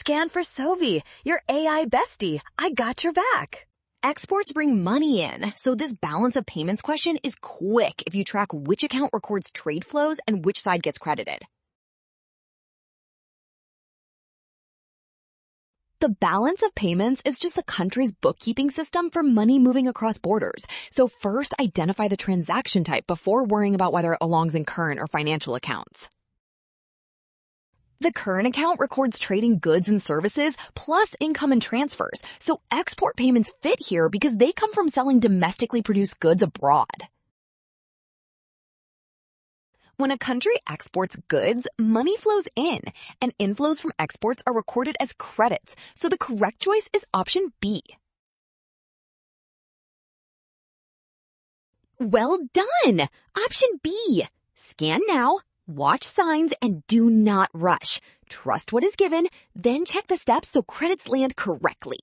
scan for Sovi, your AI bestie. I got your back. Exports bring money in, so this balance of payments question is quick if you track which account records trade flows and which side gets credited. The balance of payments is just the country's bookkeeping system for money moving across borders. So first, identify the transaction type before worrying about whether it belongs in current or financial accounts. The current account records trading goods and services plus income and transfers. So export payments fit here because they come from selling domestically produced goods abroad. When a country exports goods, money flows in, and inflows from exports are recorded as credits, so the correct choice is option B. Well done! Option B. Scan now, watch signs, and do not rush. Trust what is given, then check the steps so credits land correctly.